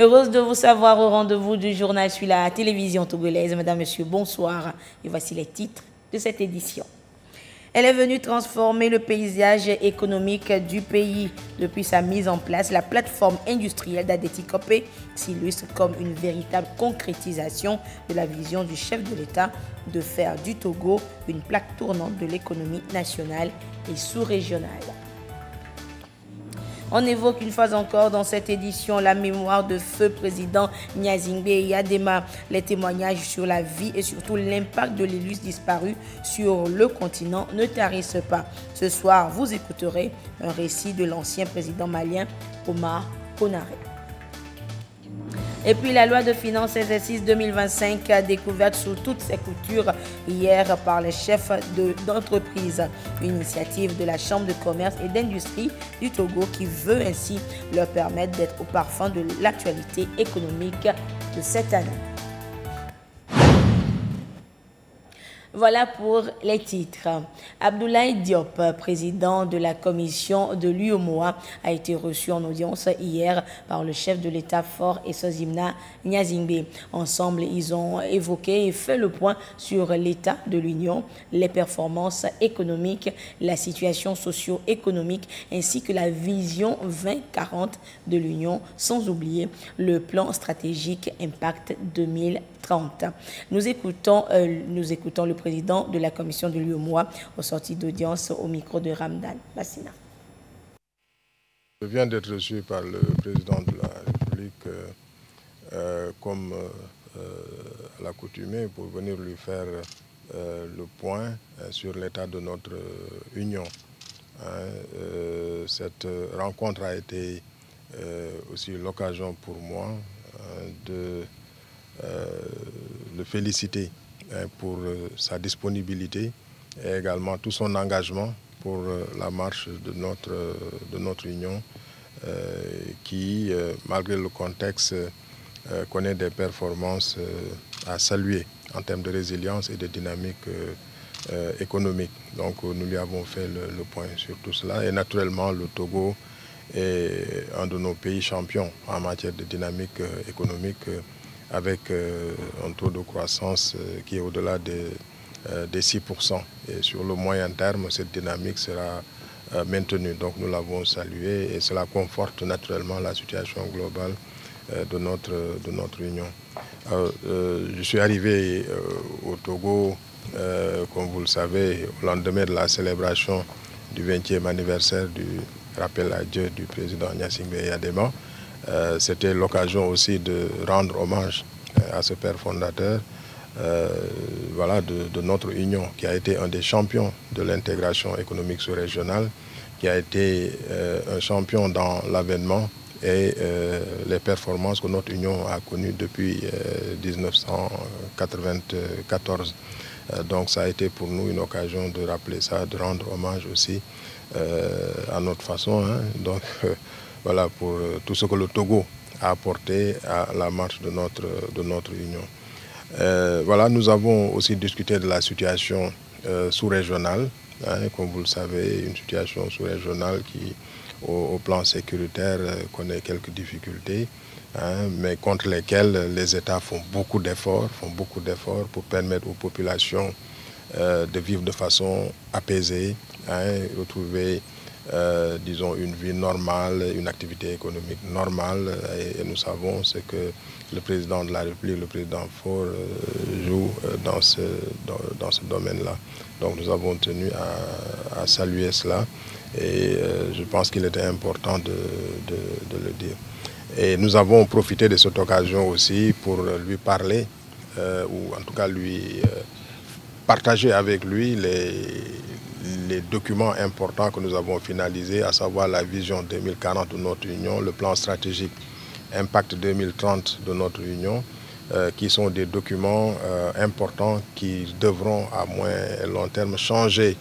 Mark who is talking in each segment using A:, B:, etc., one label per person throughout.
A: Heureuse de vous savoir au rendez-vous du journal sur la télévision togolaise. Mesdames, Messieurs, bonsoir. Et voici les titres de cette édition. Elle est venue transformer le paysage économique du pays. Depuis sa mise en place, la plateforme industrielle d'Adeti Copé s'illustre comme une véritable concrétisation de la vision du chef de l'État de faire du Togo une plaque tournante de l'économie nationale et sous-régionale. On évoque une fois encore dans cette édition la mémoire de feu président Nyazingbe Yadema, les témoignages sur la vie et surtout l'impact de l'illustre disparu sur le continent ne tarissent pas. Ce soir, vous écouterez un récit de l'ancien président malien Omar Konaré. Et puis la loi de finances exercice 2025 a découverte sous toutes ses coutures hier par les chefs d'entreprise. Une initiative de la Chambre de commerce et d'industrie du Togo qui veut ainsi leur permettre d'être au parfum de l'actualité économique de cette année. Voilà pour les titres. Abdoulaye Diop, président de la commission de l'UEMOA, a été reçu en audience hier par le chef de l'État Faure Esozimna Nyazingbe. Ensemble, ils ont évoqué et fait le point sur l'état de l'Union, les performances économiques, la situation socio-économique ainsi que la vision 2040 de l'Union, sans oublier le plan stratégique Impact 2030. Nous écoutons le président de la commission de l'UEMOA aux sorties d'audience au micro de Ramdan Bassina.
B: Je viens d'être reçu par le président de la République comme à l'accoutumée pour venir lui faire le point sur l'état de notre union. Cette rencontre a été aussi l'occasion pour moi de le féliciter pour sa disponibilité et également tout son engagement pour la marche de notre union qui, malgré le contexte, connaît des performances à saluer en termes de résilience et de dynamique économique. Donc nous lui avons fait le point sur tout cela et naturellement le Togo est un de nos pays champions en matière de dynamique économique avec un taux de croissance qui est au-delà des 6%. Et sur le moyen terme, cette dynamique sera maintenue. Donc nous l'avons salué et cela conforte naturellement la situation globale de notre union. Je suis arrivé au Togo, comme vous le savez, au lendemain de la célébration du 20e anniversaire du rappel à Dieu du président Nyazingbe Yadema. C'était l'occasion aussi de rendre hommage à ce père fondateur de notre union, qui a été un des champions de l'intégration économique sous-régionale, qui a été un champion dans l'avènement et les performances que notre union a connues depuis 1994. Donc ça a été pour nous une occasion de rappeler ça, de rendre hommage aussi à notre façon. Donc voilà pour tout ce que le Togo a apporté à la marche de notre union. Nous avons aussi discuté de la situation sous-régionale, comme vous le savez, une situation sous-régionale qui, au plan sécuritaire, connaît quelques difficultés, mais contre lesquelles les États font beaucoup d'efforts pour permettre aux populations de vivre de façon apaisée, retrouver disons une vie normale, une activité économique normale, et nous savons ce que le président de la République, le président Faure, joue dans ce domaine-là. Donc nous avons tenu à saluer cela et je pense qu'il était important de le dire. Et nous avons profité de cette occasion aussi pour lui parler, ou en tout cas lui partager avec lui les documents importants que nous avons finalisés, à savoir la vision 2040 de notre union, le plan stratégique Impact 2030 de notre union, qui sont des documents importants qui devront à moyen et long terme changer,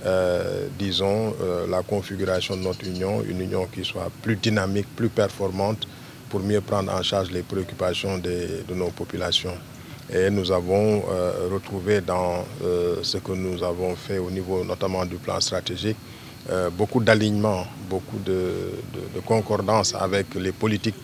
B: la configuration de notre union, une union qui soit plus dynamique, plus performante, pour mieux prendre en charge les préoccupations de nos populations. Et nous avons retrouvé dans ce que nous avons fait au niveau notamment du plan stratégique, beaucoup d'alignement, beaucoup de concordance avec les politiques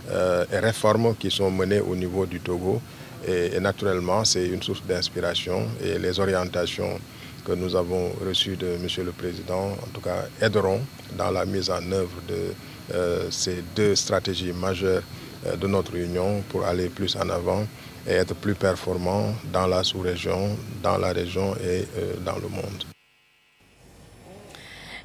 B: et réformes qui sont menées au niveau du Togo. Et naturellement, c'est une source d'inspiration et les orientations que nous avons reçues de M. le Président, en tout cas, aideront dans la mise en œuvre de ces deux stratégies majeures de notre Union pour aller plus en avant et être plus performant dans la sous-région, dans la région et dans le monde.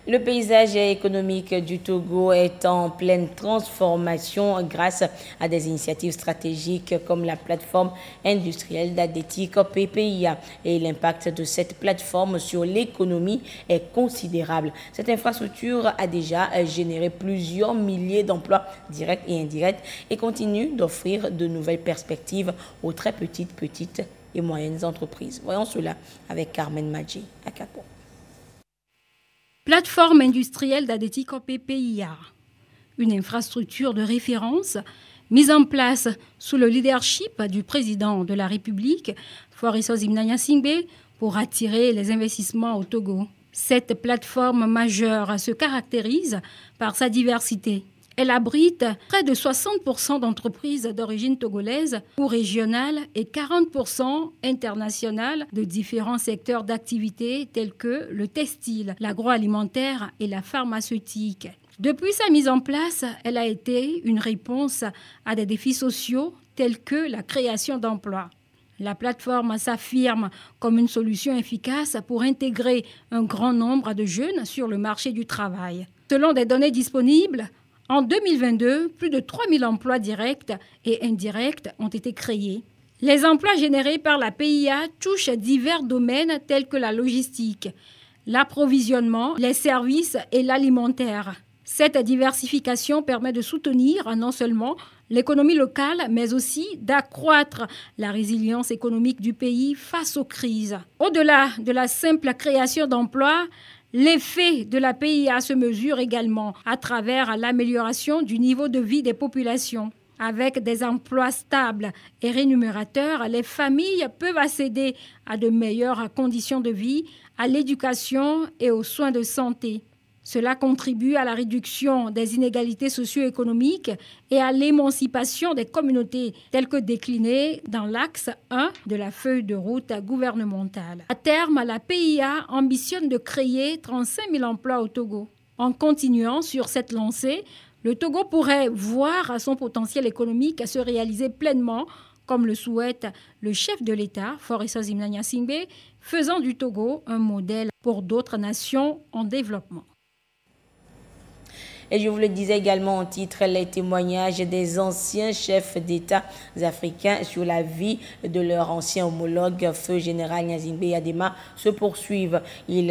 A: Le paysage économique du Togo est en pleine transformation grâce à des initiatives stratégiques comme la plateforme industrielle d'Adétique PPIA. Et l'impact de cette plateforme sur l'économie est considérable. Cette infrastructure a déjà généré plusieurs milliers d'emplois directs et indirects et continue d'offrir de nouvelles perspectives aux très petites et moyennes entreprises. Voyons cela avec Carmen Madji à Capo.
C: Plateforme industrielle d'Adétique PPIA, une infrastructure de référence mise en place sous le leadership du président de la République, Faure Gnassingbé, pour attirer les investissements au Togo. Cette plateforme majeure se caractérise par sa diversité. Elle abrite près de 60% d'entreprises d'origine togolaise ou régionale et 40% internationales de différents secteurs d'activité tels que le textile, l'agroalimentaire et la pharmaceutique. Depuis sa mise en place, elle a été une réponse à des défis sociaux tels que la création d'emplois. La plateforme s'affirme comme une solution efficace pour intégrer un grand nombre de jeunes sur le marché du travail. Selon des données disponibles, en 2022, plus de 3000 emplois directs et indirects ont été créés. Les emplois générés par la PIA touchent divers domaines tels que la logistique, l'approvisionnement, les services et l'alimentaire. Cette diversification permet de soutenir non seulement l'économie locale, mais aussi d'accroître la résilience économique du pays face aux crises. Au-delà de la simple création d'emplois, l'effet de la PIA se mesure également à travers l'amélioration du niveau de vie des populations. Avec des emplois stables et rémunérateurs, les familles peuvent accéder à de meilleures conditions de vie, à l'éducation et aux soins de santé. Cela contribue à la réduction des inégalités socio-économiques et à l'émancipation des communautés, telles que déclinées dans l'axe 1 de la feuille de route gouvernementale. À terme, la PIA ambitionne de créer 35 000 emplois au Togo. En continuant sur cette lancée, le Togo pourrait voir son potentiel économique se réaliser pleinement, comme le souhaite le chef de l'État, Faure Gnassingbé, faisant du Togo un modèle pour d'autres nations en développement.
A: Et je vous le disais également en titre, les témoignages des anciens chefs d'État africains sur la vie de leur ancien homologue, Feu Général Gnassingbé Yadema, se poursuivent. S'il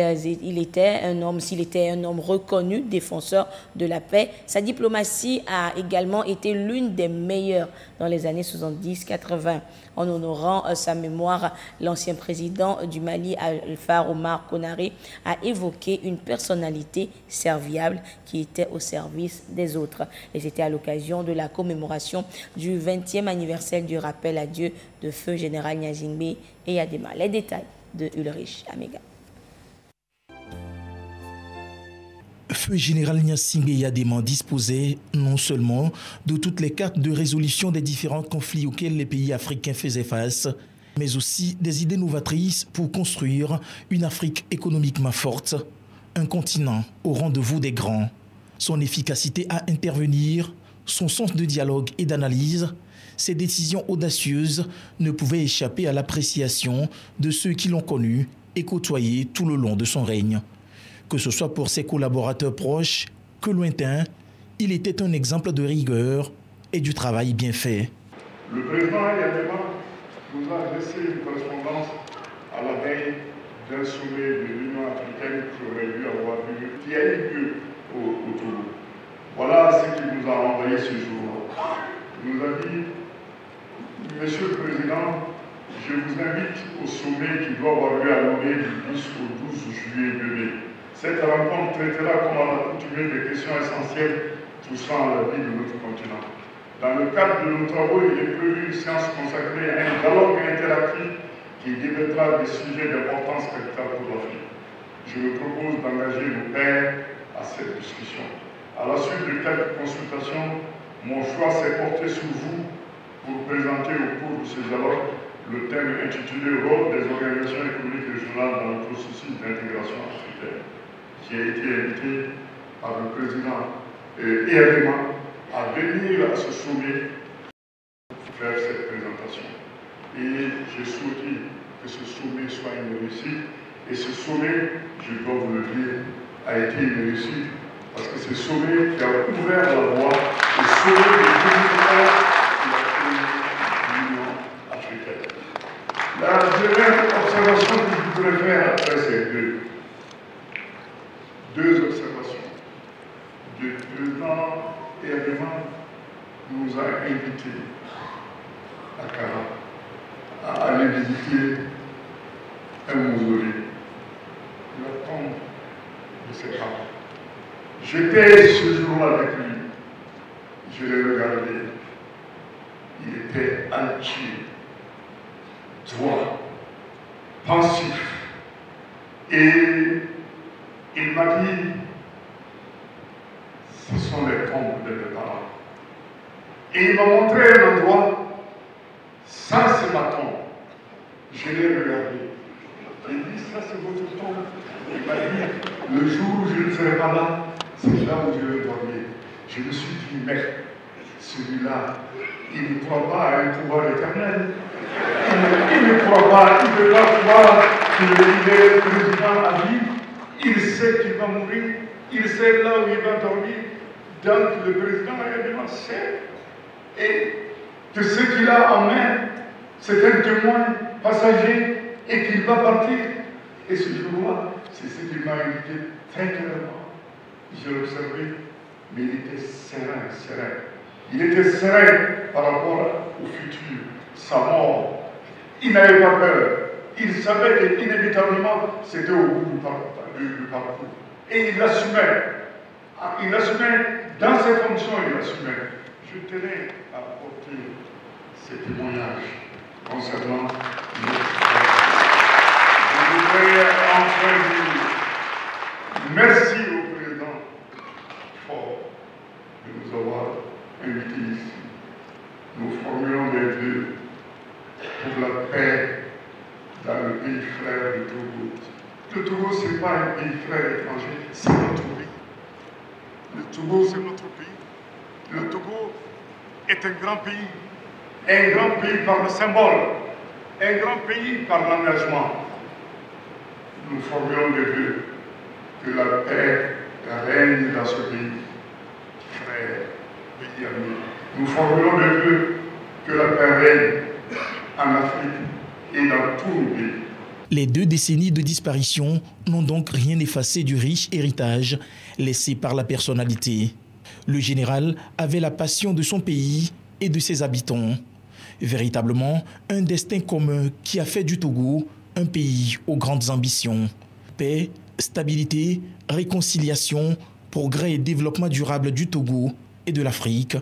A: était un homme reconnu, défenseur de la paix, sa diplomatie a également été l'une des meilleures dans les années 70-80. En honorant sa mémoire, l'ancien président du Mali, Alpha Omar Konaré, a évoqué une personnalité serviable qui était au service des autres. Et c'était à l'occasion de la commémoration du 20e anniversaire du rappel à Dieu de Feu Général Gnassingbé Yadema. Les détails de Ulrich Amega.
D: Feu Général Gnassingbé Yadema disposait non seulement de toutes les cartes de résolution des différents conflits auxquels les pays africains faisaient face, mais aussi des idées novatrices pour construire une Afrique économiquement forte, un continent au rendez-vous des grands. Son efficacité à intervenir, son sens de dialogue et d'analyse, ses décisions audacieuses ne pouvaient échapper à l'appréciation de ceux qui l'ont connu et côtoyé tout le long de son règne. Que ce soit pour ses collaborateurs proches que lointains, il était un exemple de rigueur et du travail bien fait.
E: Le président Yadema nous a adressé une correspondance à la veille d'un sommet de l'Union africaine qui aurait dû avoir lieu, qui a eu lieu au Togo. Voilà ce qu'il nous a envoyé ce jour. Il nous a dit, Monsieur le Président, je vous invite au sommet qui doit avoir lieu à Lomé du 10 au 12 juillet 2000. Cette rencontre traitera comme à l'accoutumée des questions essentielles touchant à la vie de notre continent. Dans le cadre de nos travaux, il est prévu une séance consacrée à un dialogue interactif qui débattra des sujets d'importance capitale pour l'Afrique. Je me propose d'engager nos pairs à cette discussion. À la suite de quelques consultations, mon choix s'est porté sur vous pour présenter au cours de ce dialogue le thème intitulé « Rôle des organisations économiques régionales dans le processus d'intégration africaine ». J'ai été invité par le président Eyadema à venir à ce sommet pour faire cette présentation. Et j'ai souhaité que ce sommet soit une réussite. Et ce sommet, je dois vous le dire, a été une réussite parce que ce sommet qui a ouvert la voie au sommet de 2013 de l'Union africaine. La dernière observation que je voudrais faire après ces deux observations. Le président Eyadema nous a invités à Kara à aller visiter un mausolée, la tombe de ses parents. J'étais ce jour-là avec lui, je l'ai regardé, il était entier, droit, pensif, et il m'a dit, ce sont les tombes de mes parents. Et il m'a montré un endroit, ça c'est ma tombe. Je l'ai regardé. J'ai dit, ça c'est votre tombe. Il m'a dit, le jour où je ne serai pas là, c'est là où je vais dormir. Je me suis dit, mais celui-là, il ne croit pas à un pouvoir éternel. Il ne croit pas, il ne peut pas croire qu'il est président à vie. Il sait qu'il va mourir. Il sait là où il va dormir. Donc le président Eyadema sait. Et que ce qu'il a en main, c'est un témoin passager et qu'il va partir. Et ce jour-là, c'est ce qu'il m'a invité très clairement. Je l'ai observé, mais il était serein, serein. Il était serein par rapport au futur, sa mort. Il n'avait pas peur. Il savait qu'inévitablement, c'était au bout du parcours. Et il l'assumait. Il l'assumait dans ses fonctions, il l'assumait. Je tenais à apporter ces témoignages concernant notre travail. Je voudrais enfin dire merci au président Faure de nous avoir invités ici. Nous formulons des vœux pour la paix dans le pays frère du Togo. Le Togo, ce n'est pas un pays frère étranger, c'est notre pays. Le Togo, c'est notre pays. Le Togo est un grand pays par le symbole, un grand pays par l'engagement. Nous formulons des vœux que la paix règne dans ce pays, frère, pays ami. Nous formulons des vœux que la paix règne en Afrique et dans tous nos pays.
D: Les 2 décennies de disparition n'ont donc rien effacé du riche héritage laissé par la personnalité. Le général avait la passion de son pays et de ses habitants. Véritablement un destin commun qui a fait du Togo un pays aux grandes ambitions. Paix, stabilité, réconciliation, progrès et développement durable du Togo et de l'Afrique.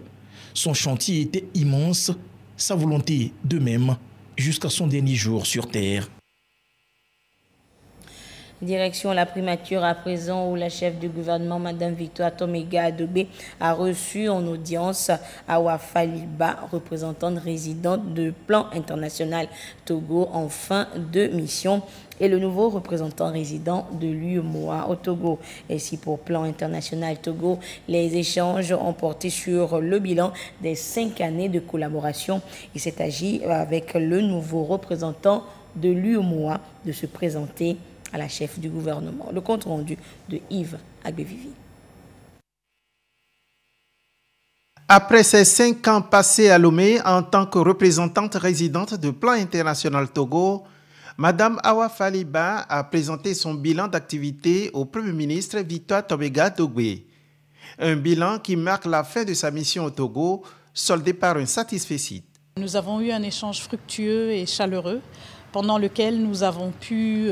D: Son chantier était immense, sa volonté de même, jusqu'à son dernier jour sur terre.
A: Direction la primature à présent où la chef du gouvernement, Mme Victoire Toméga Adobé, a reçu en audience Awa Faliba, représentante résidente de Plan International Togo en fin de mission, et le nouveau représentant résident de l'UEMOA au Togo. Ainsi, pour Plan International Togo, les échanges ont porté sur le bilan des 5 années de collaboration. Il s'est agi avec le nouveau représentant de l'UEMOA de se présenter à la chef du gouvernement. Le compte rendu de Yves Agbevivi.
F: Après ses 5 ans passés à Lomé en tant que représentante résidente de Plan International Togo, Mme Awa Faliba a présenté son bilan d'activité au Premier ministre Victoire Toméga Adobé. Un bilan qui marque la fin de sa mission au Togo, soldé par un satisfecit.
G: Nous avons eu un échange fructueux et chaleureux pendant lequel nous avons pu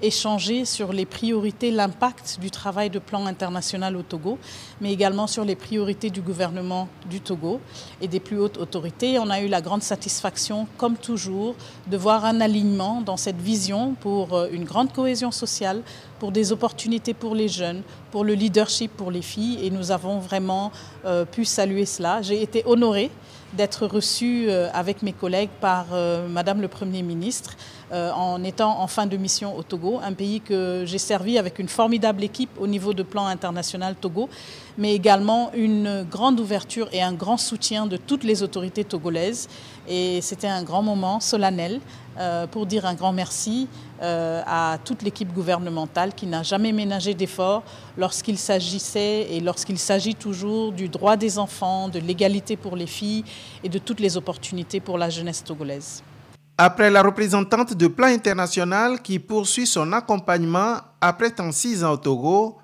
G: échanger sur les priorités, l'impact du travail de plan international au Togo, mais également sur les priorités du gouvernement du Togo et des plus hautes autorités. On a eu la grande satisfaction, comme toujours, de voir un alignement dans cette vision pour une grande cohésion sociale, pour des opportunités pour les jeunes, pour le leadership pour les filles, et nous avons vraiment pu saluer cela. J'ai été honorée d'être reçue avec mes collègues par Madame le Premier ministre en étant en fin de mission au Togo, un pays que j'ai servi avec une formidable équipe au niveau de plan international Togo, mais également une grande ouverture et un grand soutien de toutes les autorités togolaises. Et c'était un grand moment solennel pour dire un grand merci à toute l'équipe gouvernementale qui n'a jamais ménagé d'efforts lorsqu'il s'agissait et lorsqu'il s'agit toujours du droit des enfants, de l'égalité pour les filles et de toutes les opportunités pour la jeunesse togolaise.
F: Après la représentante de Plan International qui poursuit son accompagnement après 36 ans au Togo,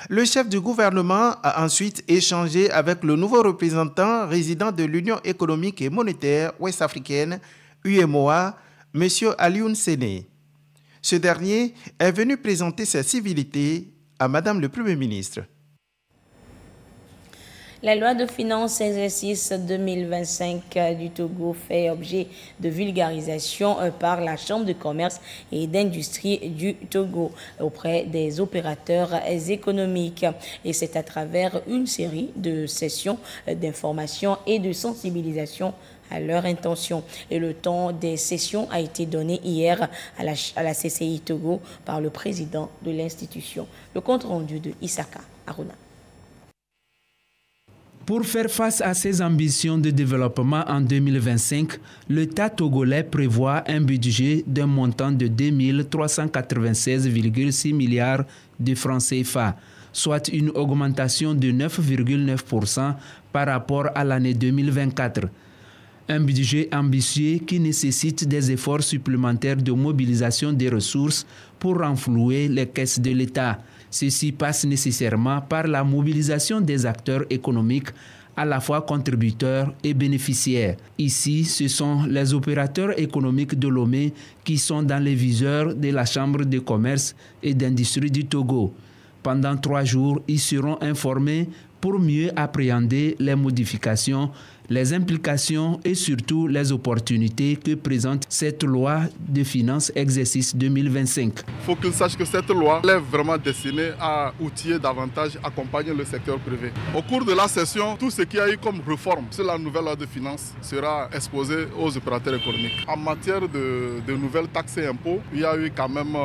F: le chef du gouvernement a ensuite échangé avec le nouveau représentant résident de l'Union économique et monétaire ouest-africaine, UEMOA, M. Alioune Séné. Ce dernier est venu présenter ses civilités à Madame le Premier ministre.
A: La loi de finances exercice 2025 du Togo fait objet de vulgarisation par la Chambre de commerce et d'industrie du Togo auprès des opérateurs économiques. Et c'est à travers une série de sessions d'information et de sensibilisation à leur intention. Et le temps des sessions a été donné hier à la CCI Togo par le président de l'institution. Le compte rendu de Isaka Aruna.
H: Pour faire face à ses ambitions de développement en 2025, l'État togolais prévoit un budget d'un montant de 2 396,6 milliards de francs CFA, soit une augmentation de 9,9% par rapport à l'année 2024. Un budget ambitieux qui nécessite des efforts supplémentaires de mobilisation des ressources pour renflouer les caisses de l'État. Ceci passe nécessairement par la mobilisation des acteurs économiques, à la fois contributeurs et bénéficiaires. Ici, ce sont les opérateurs économiques de Lomé qui sont dans les viseurs de la Chambre de commerce et d'industrie du Togo. Pendant 3 jours, ils seront informés pour mieux appréhender les modifications, les implications et surtout les opportunités que présente cette loi de finances exercice 2025.
E: Il faut qu'ils sachent que cette loi est vraiment destinée à outiller davantage, accompagner le secteur privé. Au cours de la session, tout ce qu'il y a eu comme réforme sur la nouvelle loi de finances sera exposé aux opérateurs économiques. En matière de nouvelles taxes et impôts, il y a eu quand même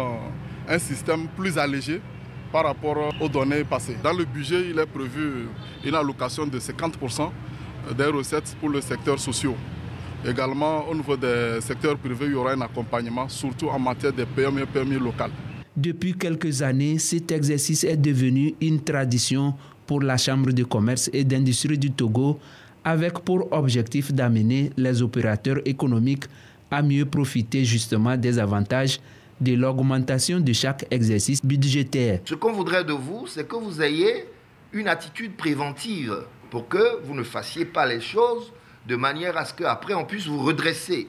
E: un système plus allégé par rapport aux données passées. Dans le budget, il est prévu une allocation de 50% des recettes pour le secteur social. Également, au niveau des secteurs privés, il y aura un accompagnement, surtout en matière de PME locales.
H: Depuis quelques années, cet exercice est devenu une tradition pour la Chambre de commerce et d'industrie du Togo, avec pour objectif d'amener les opérateurs économiques à mieux profiter justement des avantages de l'augmentation de chaque exercice budgétaire.
I: Ce qu'on voudrait de vous, c'est que vous ayez une attitude préventive pour que vous ne fassiez pas les choses de manière à ce qu'après on puisse vous redresser.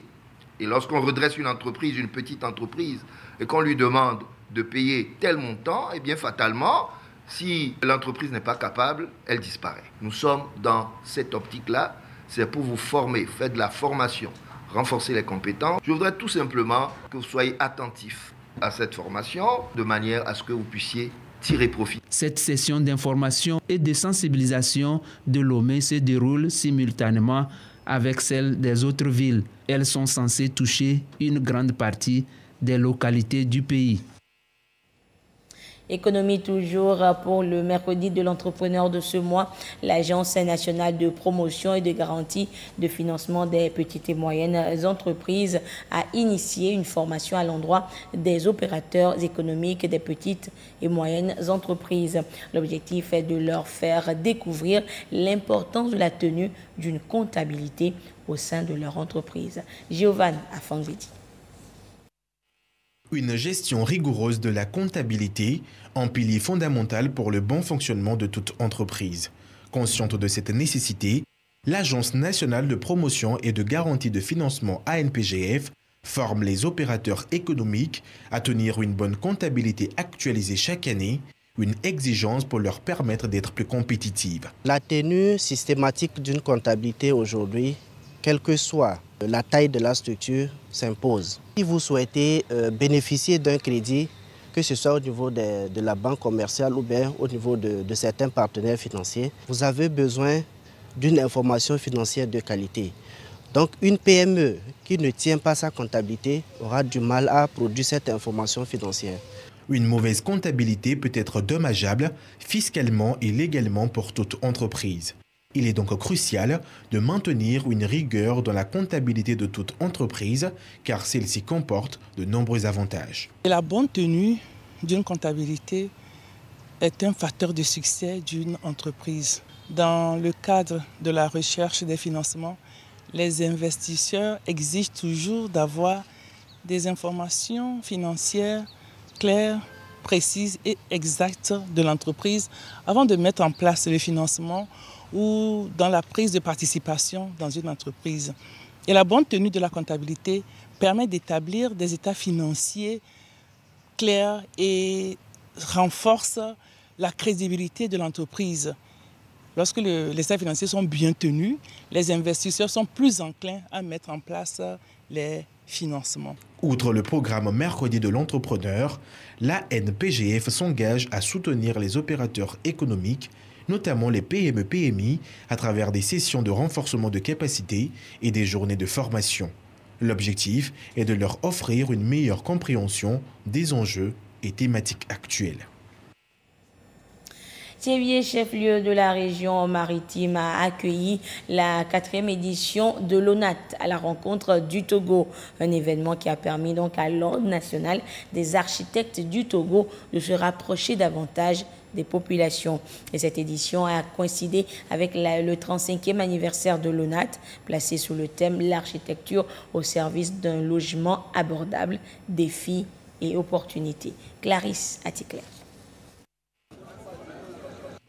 I: Et lorsqu'on redresse une entreprise, une petite entreprise, et qu'on lui demande de payer tel montant, eh bien fatalement, si l'entreprise n'est pas capable, elle disparaît. Nous sommes dans cette optique-là, c'est pour vous former, faites de la formation, renforcer les compétences. Je voudrais tout simplement que vous soyez attentifs à cette formation, de manière à ce que vous puissiez tirer profit.
H: Cette session d'information et de sensibilisation de Lomé se déroule simultanément avec celle des autres villes. Elles sont censées toucher une grande partie des localités du pays.
A: Économie toujours pour le mercredi de l'entrepreneur de ce mois. L'Agence nationale de promotion et de garantie de financement des petites et moyennes entreprises a initié une formation à l'endroit des opérateurs économiques des petites et moyennes entreprises. L'objectif est de leur faire découvrir l'importance de la tenue d'une comptabilité au sein de leur entreprise. Giovanni Afangvidi.
J: Une gestion rigoureuse de la comptabilité, un pilier fondamental pour le bon fonctionnement de toute entreprise. Consciente de cette nécessité, l'Agence nationale de promotion et de garantie de financement ANPGF forme les opérateurs économiques à tenir une bonne comptabilité actualisée chaque année, une exigence pour leur permettre d'être plus compétitives.
K: La tenue systématique d'une comptabilité aujourd'hui, quelle que soit la taille de la structure, s'impose. Si vous souhaitez bénéficier d'un crédit, que ce soit au niveau de la banque commerciale ou bien au niveau de certains partenaires financiers, vous avez besoin d'une information financière de qualité. Donc une PME qui ne tient pas sa comptabilité aura du mal à produire cette information financière.
J: Une mauvaise comptabilité peut être dommageable fiscalement et légalement pour toute entreprise. Il est donc crucial de maintenir une rigueur dans la comptabilité de toute entreprise car celle-ci comporte de nombreux avantages.
L: La bonne tenue d'une comptabilité est un facteur de succès d'une entreprise. Dans le cadre de la recherche des financements, les investisseurs exigent toujours d'avoir des informations financières claires, précises et exactes de l'entreprise avant de mettre en place le financement ou dans la prise de participation dans une entreprise. Et la bonne tenue de la comptabilité permet d'établir des états financiers clairs et renforce la crédibilité de l'entreprise. Lorsque les états financiers sont bien tenus, les investisseurs sont plus enclins à mettre en place les financements.
J: Outre le programme Mercredi de l'entrepreneur, l'ANPGF s'engage à soutenir les opérateurs économiques, notamment les PME-PMI, à travers des sessions de renforcement de capacité et des journées de formation. L'objectif est de leur offrir une meilleure compréhension des enjeux et thématiques actuelles.
A: Thiévié, chef-lieu de la région maritime, a accueilli la 4e édition de l'ONAT à la rencontre du Togo. Un événement qui a permis donc à l'Ordre national des architectes du Togo de se rapprocher davantage des populations. Et cette édition a coïncidé avec le 35e anniversaire de l'ONAT, placé sous le thème « L'architecture au service d'un logement abordable, défis et opportunités ». Clarisse Aticler.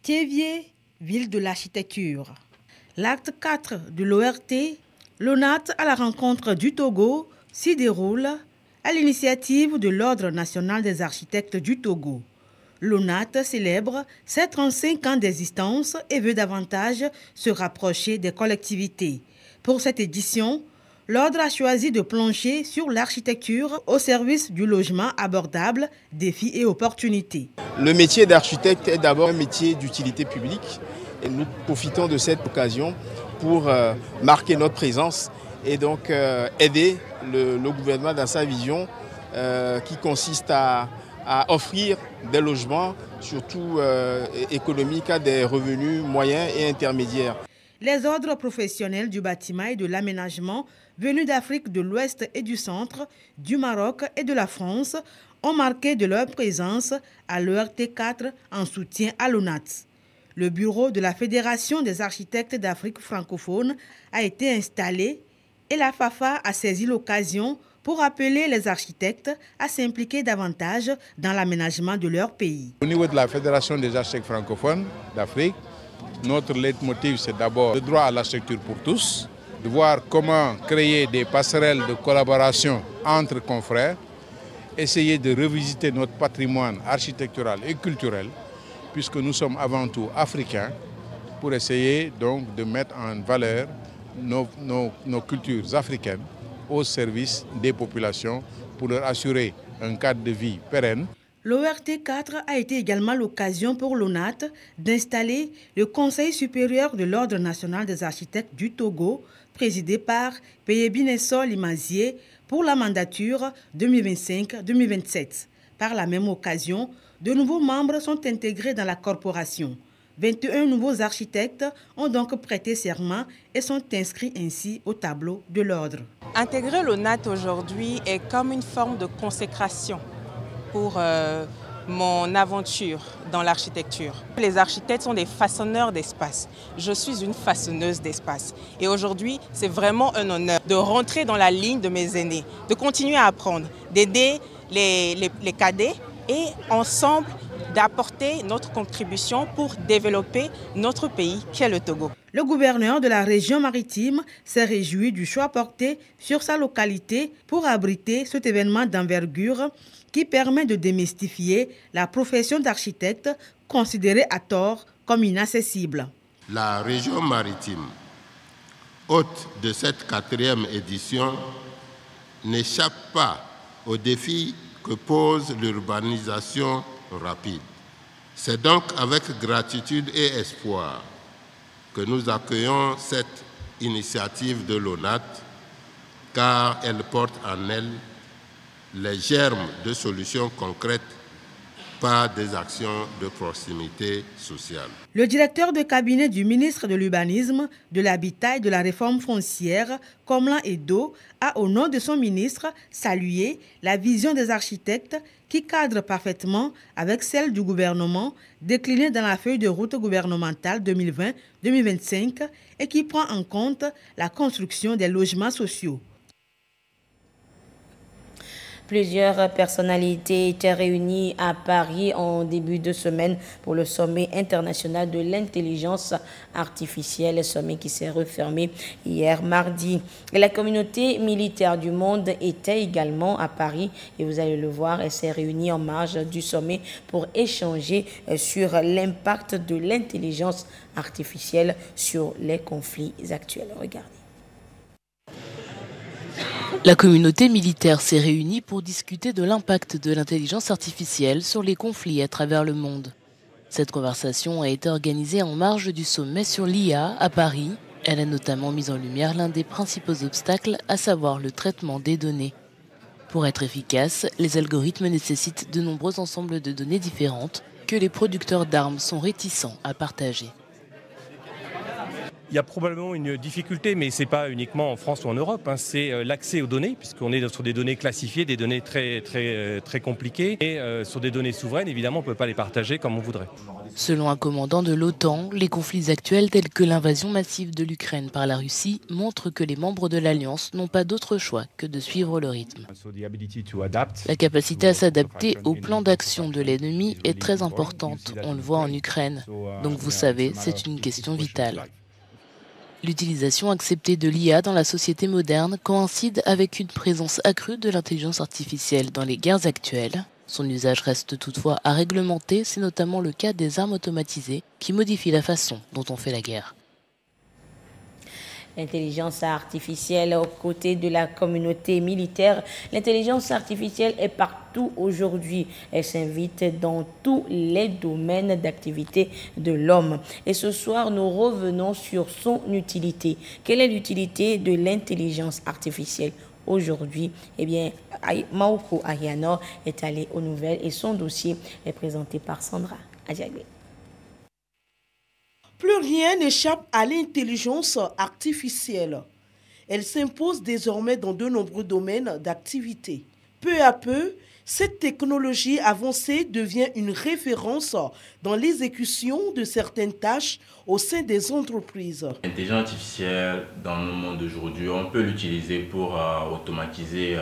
M: Thiévié, ville de l'architecture. L'acte 4 de l'ORT, l'ONAT à la rencontre du Togo, s'y déroule à l'initiative de l'Ordre national des architectes du Togo. L'ONAT célèbre ses 35 ans d'existence et veut davantage se rapprocher des collectivités. Pour cette édition, l'Ordre a choisi de plancher sur l'architecture au service du logement abordable, défis et opportunités.
N: Le métier d'architecte est d'abord un métier d'utilité publique et nous profitons de cette occasion pour marquer notre présence et donc aider le gouvernement dans sa vision qui consiste à offrir des logements, surtout économiques, à des revenus moyens et intermédiaires.
M: Les ordres professionnels du bâtiment et de l'aménagement venus d'Afrique de l'Ouest et du Centre, du Maroc et de la France ont marqué de leur présence à l'ERT4 en soutien à l'ONAT. Le bureau de la Fédération des architectes d'Afrique francophone a été installé et la FAFA a saisi l'occasion pour appeler les architectes à s'impliquer davantage dans l'aménagement de leur pays.
O: Au niveau de la Fédération des architectes francophones d'Afrique, notre leitmotiv, c'est d'abord le droit à l'architecture pour tous, de voir comment créer des passerelles de collaboration entre confrères, essayer de revisiter notre patrimoine architectural et culturel, puisque nous sommes avant tout africains, pour essayer donc de mettre en valeur nos cultures africaines au service des populations pour leur assurer un cadre de vie pérenne.
M: L'ORT4 a été également l'occasion pour l'ONAT d'installer le Conseil supérieur de l'Ordre national des architectes du Togo, présidé par Peyebinesso Limazié pour la mandature 2025-2027. Par la même occasion, de nouveaux membres sont intégrés dans la corporation. 21 nouveaux architectes ont donc prêté serment et sont inscrits ainsi au tableau de l'ordre.
P: Intégrer l'ONAT aujourd'hui est comme une forme de consécration pour mon aventure dans l'architecture. Les architectes sont des façonneurs d'espace. Je suis une façonneuse d'espace. Et aujourd'hui, c'est vraiment un honneur de rentrer dans la ligne de mes aînés, de continuer à apprendre, d'aider les cadets et ensemble d'apporter notre contribution pour développer notre pays qu'est le Togo.
M: Le gouverneur de la région maritime s'est réjoui du choix porté sur sa localité pour abriter cet événement d'envergure qui permet de démystifier la profession d'architecte considérée à tort comme inaccessible.
Q: La région maritime, hôte de cette 4e édition, n'échappe pas aux défis que pose l'urbanisation rapide. C'est donc avec gratitude et espoir que nous accueillons cette initiative de l'ONAT, car elle porte en elle les germes de solutions concrètes par des actions de proximité sociale.
M: Le directeur de cabinet du ministre de l'Urbanisme, de l'Habitat et de la Réforme foncière, Komlan Edo, a, au nom de son ministre, salué la vision des architectes qui cadre parfaitement avec celle du gouvernement déclinée dans la feuille de route gouvernementale 2020-2025 et qui prend en compte la construction des logements sociaux.
A: Plusieurs personnalités étaient réunies à Paris en début de semaine pour le sommet international de l'intelligence artificielle, sommet qui s'est refermé hier mardi. Et la communauté militaire du monde était également à Paris et vous allez le voir, elle s'est réunie en marge du sommet pour échanger sur l'impact de l'intelligence artificielle sur les conflits actuels. Regardez.
R: La communauté militaire s'est réunie pour discuter de l'impact de l'intelligence artificielle sur les conflits à travers le monde. Cette conversation a été organisée en marge du sommet sur l'IA à Paris. Elle a notamment mis en lumière l'un des principaux obstacles, à savoir le traitement des données. Pour être efficace, les algorithmes nécessitent de nombreux ensembles de données différentes que les producteurs d'armes sont réticents à partager.
S: Il y a probablement une difficulté, mais ce n'est pas uniquement en France ou en Europe, c'est l'accès aux données, puisqu'on est sur des données classifiées, des données très compliquées. Et sur des données souveraines, évidemment, on ne peut pas les partager comme on voudrait.
R: Selon un commandant de l'OTAN, les conflits actuels tels que l'invasion massive de l'Ukraine par la Russie montrent que les membres de l'Alliance n'ont pas d'autre choix que de suivre le rythme. La capacité à s'adapter au plan d'action de l'ennemi est très importante, on le voit en Ukraine. Donc vous savez, c'est une question vitale. L'utilisation acceptée de l'IA dans la société moderne coïncide avec une présence accrue de l'intelligence artificielle dans les guerres actuelles. Son usage reste toutefois à réglementer, c'est notamment le cas des armes automatisées qui modifient la façon dont on fait la guerre.
A: L'intelligence artificielle aux côtés de la communauté militaire. L'intelligence artificielle est partout aujourd'hui. Elle s'invite dans tous les domaines d'activité de l'homme. Et ce soir, nous revenons sur son utilité. Quelle est l'utilité de l'intelligence artificielle aujourd'hui? Eh bien, Maouko Ariano est allé aux nouvelles et son dossier est présenté par Sandra Adjagbe.
T: Plus rien n'échappe à l'intelligence artificielle. Elle s'impose désormais dans de nombreux domaines d'activité. Peu à peu, cette technologie avancée devient une référence dans l'exécution de certaines tâches au sein des entreprises.
U: L'intelligence artificielle, dans le monde d'aujourd'hui, on peut l'utiliser pour automatiser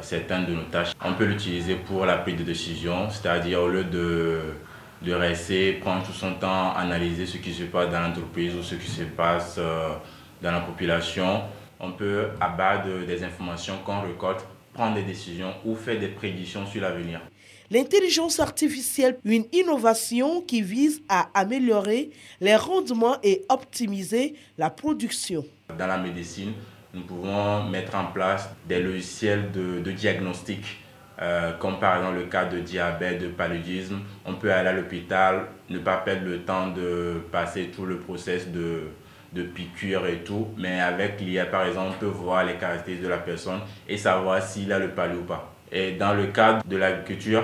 U: certaines de nos tâches. On peut l'utiliser pour la prise de décision, c'est-à-dire au lieu de rester, prendre tout son temps, analyser ce qui se passe dans l'entreprise ou ce qui se passe dans la population. On peut, à base des informations qu'on récolte, prendre des décisions ou faire des prédictions sur l'avenir.
T: L'intelligence artificielle, une innovation qui vise à améliorer les rendements et optimiser la production.
U: Dans la médecine, nous pouvons mettre en place des logiciels de diagnostic. Comme par exemple le cas de diabète, de paludisme, on peut aller à l'hôpital, ne pas perdre le temps de passer tout le process de piqûre et tout, mais avec l'IA par exemple, on peut voir les caractéristiques de la personne et savoir s'il a le palu ou pas. Et dans le cadre de l'agriculture,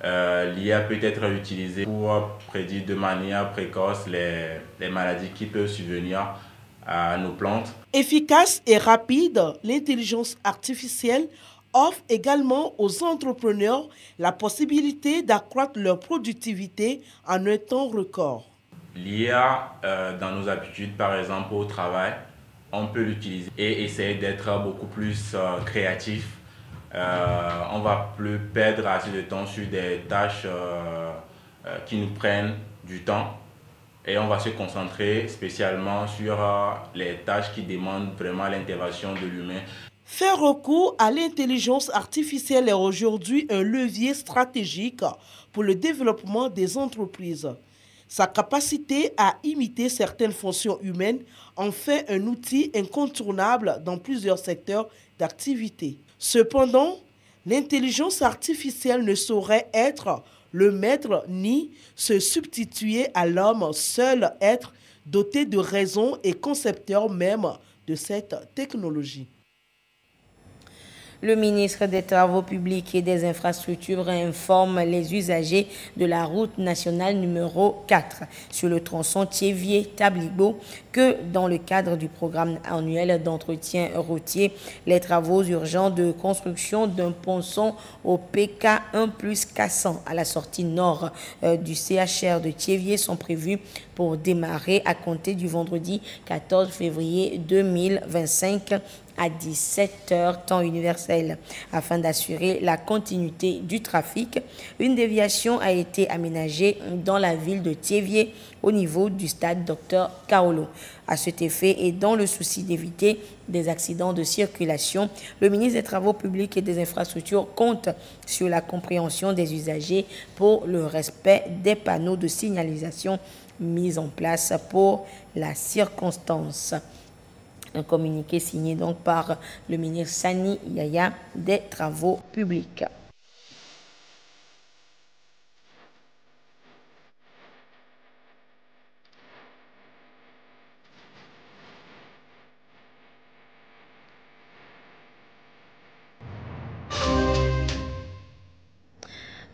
U: l'IA peut être utilisée pour prédire de manière précoce les maladies qui peuvent survenir à nos plantes.
T: Efficace et rapide, l'intelligence artificielle offre également aux entrepreneurs la possibilité d'accroître leur productivité en un temps record.
U: L'IA, dans nos habitudes, par exemple au travail, on peut l'utiliser et essayer d'être beaucoup plus créatif on va plus perdre assez de temps sur des tâches qui nous prennent du temps et on va se concentrer spécialement sur les tâches qui demandent vraiment l'intervention de l'humain.
T: Faire recours à l'intelligence artificielle est aujourd'hui un levier stratégique pour le développement des entreprises. Sa capacité à imiter certaines fonctions humaines en fait un outil incontournable dans plusieurs secteurs d'activité. Cependant, l'intelligence artificielle ne saurait être le maître ni se substituer à l'homme, seul être doté de raison et concepteur même de cette technologie.
A: Le ministre des Travaux publics et des Infrastructures informe les usagers de la route nationale numéro 4 sur le tronçon Thiévier-Tablibo que dans le cadre du programme annuel d'entretien routier, les travaux urgents de construction d'un ponçon au PK 1+400 à la sortie nord du CHR de Thiévier sont prévus pour démarrer à compter du vendredi 14 février 2025 à 17h temps universel. Afin d'assurer la continuité du trafic, une déviation a été aménagée dans la ville de Thiévier au niveau du stade Dr Kaolo. À cet effet et dans le souci d'éviter des accidents de circulation, le ministre des Travaux publics et des Infrastructures compte sur la compréhension des usagers pour le respect des panneaux de signalisation mis en place pour la circonstance. Un communiqué signé donc par le ministre Sani Yaya des Travaux publics.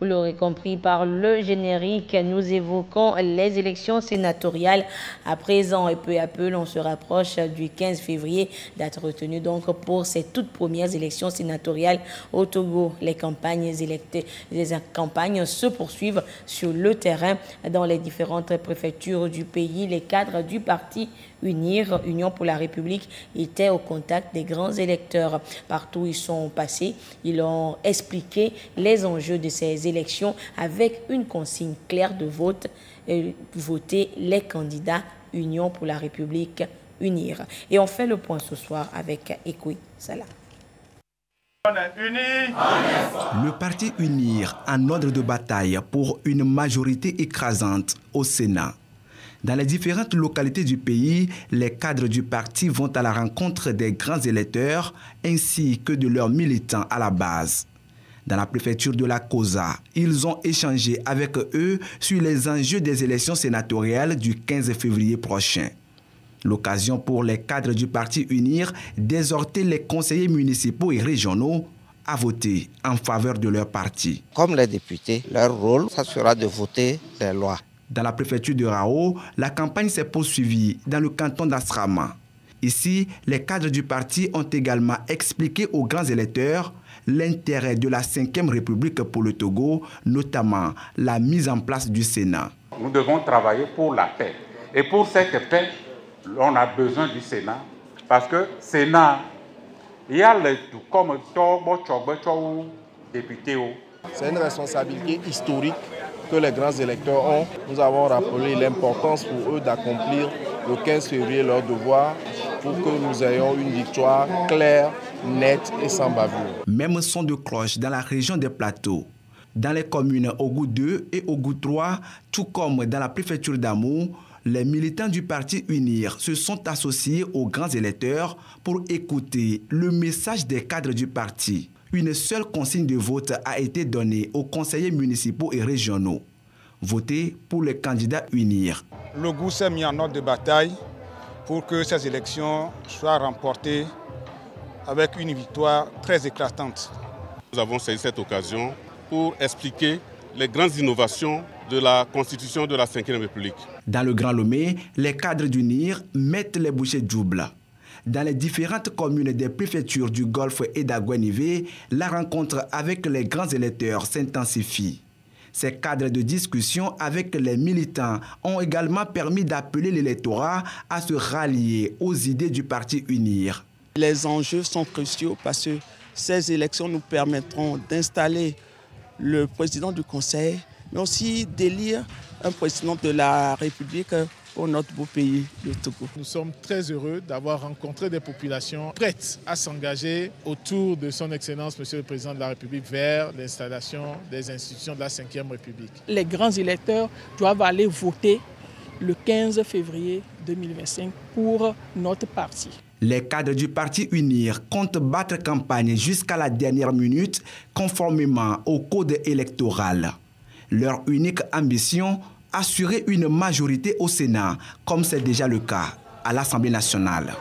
A: Vous l'aurez compris par le générique, nous évoquons les élections sénatoriales à présent et peu à peu l'on se rapproche du 15 février, date retenue donc pour ces toutes premières élections sénatoriales au Togo. Les campagnes se poursuivent sur le terrain dans les différentes préfectures du pays. Les cadres du parti UNIR, Union pour la République, étaient au contact des grands électeurs. Partout où ils sont passés, ils ont expliqué les enjeux de ces élections avec une consigne claire de vote, voter les candidats Union pour la République, UNIR. Et on fait le point ce soir avec Ekoui Salah.
B: Le parti UNIR en ordre de bataille pour une majorité écrasante au Sénat. Dans les différentes localités du pays, les cadres du parti vont à la rencontre des grands électeurs ainsi que de leurs militants à la base. Dans la préfecture de la Kosa, ils ont échangé avec eux sur les enjeux des élections sénatoriales du 15 février prochain. L'occasion pour les cadres du parti UNIR d'exhorter les conseillers municipaux et régionaux à voter en faveur de leur parti.
K: Comme les députés, leur rôle, ça sera de voter les lois.
B: Dans la préfecture de Rao, la campagne s'est poursuivie dans le canton d'Asrama. Ici, les cadres du parti ont également expliqué aux grands électeurs l'intérêt de la 5e République pour le Togo, notamment la mise en place du Sénat.
V: Nous devons travailler pour la paix. Et pour cette paix, on a besoin du Sénat. Parce que Sénat, il y a le tout comme député.
N: C'est une responsabilité historique que les grands électeurs ont. Nous avons rappelé l'importance pour eux d'accomplir le 15 février leur devoir pour que nous ayons une victoire claire, nette et sans bavure.
B: Même son de cloche dans la région des Plateaux. Dans les communes Ogout 2 et Ogout 3, tout comme dans la préfecture d'Amou, les militants du parti UNIR se sont associés aux grands électeurs pour écouter le message des cadres du parti. Une seule consigne de vote a été donnée aux conseillers municipaux et régionaux. Voter pour les candidats UNIR.
V: Le goût s'est mis en ordre de bataille pour que ces élections soient remportées avec une victoire très éclatante.
W: Nous avons saisi cette occasion pour expliquer les grandes innovations de la constitution de la 5e République.
B: Dans le Grand Lomé, les cadres d'UNIR mettent les bouchées doubles. Dans les différentes communes des préfectures du Golfe et d'Aguenivé, la rencontre avec les grands électeurs s'intensifie. Ces cadres de discussion avec les militants ont également permis d'appeler l'électorat à se rallier aux idées du parti UNIR.
X: Les enjeux sont cruciaux parce que
L: Ces élections nous permettront d'installer le président du Conseil, mais aussi d'élire un président de la République pour notre beau pays, le Togo.
C: Nous sommes très heureux d'avoir rencontré des populations prêtes à s'engager autour de son Excellence, Monsieur le Président de la République, vers l'installation des institutions de la Ve République.
L: Les grands électeurs doivent aller voter le 15 février 2025 pour notre parti.
B: Les cadres du parti UNIR comptent battre campagne jusqu'à la dernière minute, conformément au code électoral. Leur unique ambition, assurer une majorité au Sénat, comme c'est déjà le cas à l'Assemblée nationale.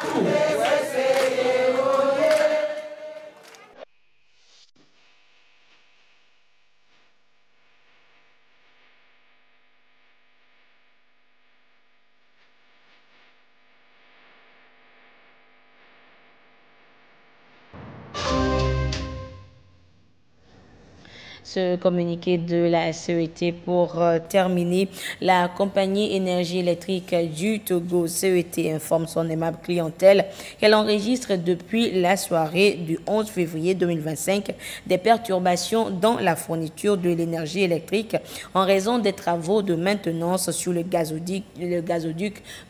A: Ce communiqué de la CET pour terminer, la compagnie énergie électrique du Togo, CET, informe son aimable clientèle qu'elle enregistre depuis la soirée du 11 février 2025 des perturbations dans la fourniture de l'énergie électrique en raison des travaux de maintenance sur le gazoduc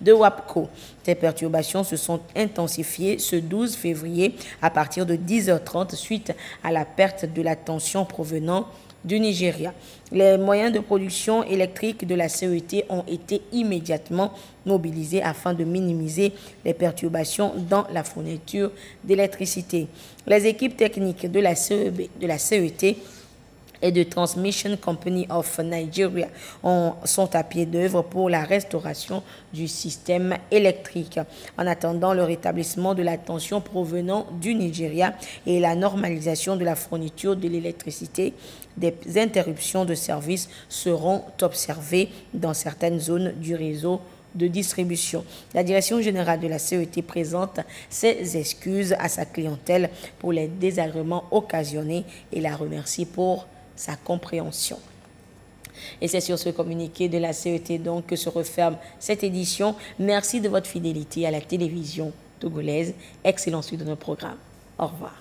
A: de WAPCO. Ces perturbations se sont intensifiées ce 12 février à partir de 10h30 suite à la perte de la tension provenant du Nigeria. Les moyens de production électrique de la CET ont été immédiatement mobilisés afin de minimiser les perturbations dans la fourniture d'électricité. Les équipes techniques de la CET et de Transmission Company of Nigeria sont à pied d'œuvre pour la restauration du système électrique. En attendant le rétablissement de la tension provenant du Nigeria et la normalisation de la fourniture de l'électricité, des interruptions de service seront observées dans certaines zones du réseau de distribution. La direction générale de la CET présente ses excuses à sa clientèle pour les désagréments occasionnés et la remercie pour sa compréhension. Et c'est sur ce communiqué de la CET donc que se referme cette édition. Merci de votre fidélité à la télévision togolaise. Excellente suite de nos programmes. Au revoir.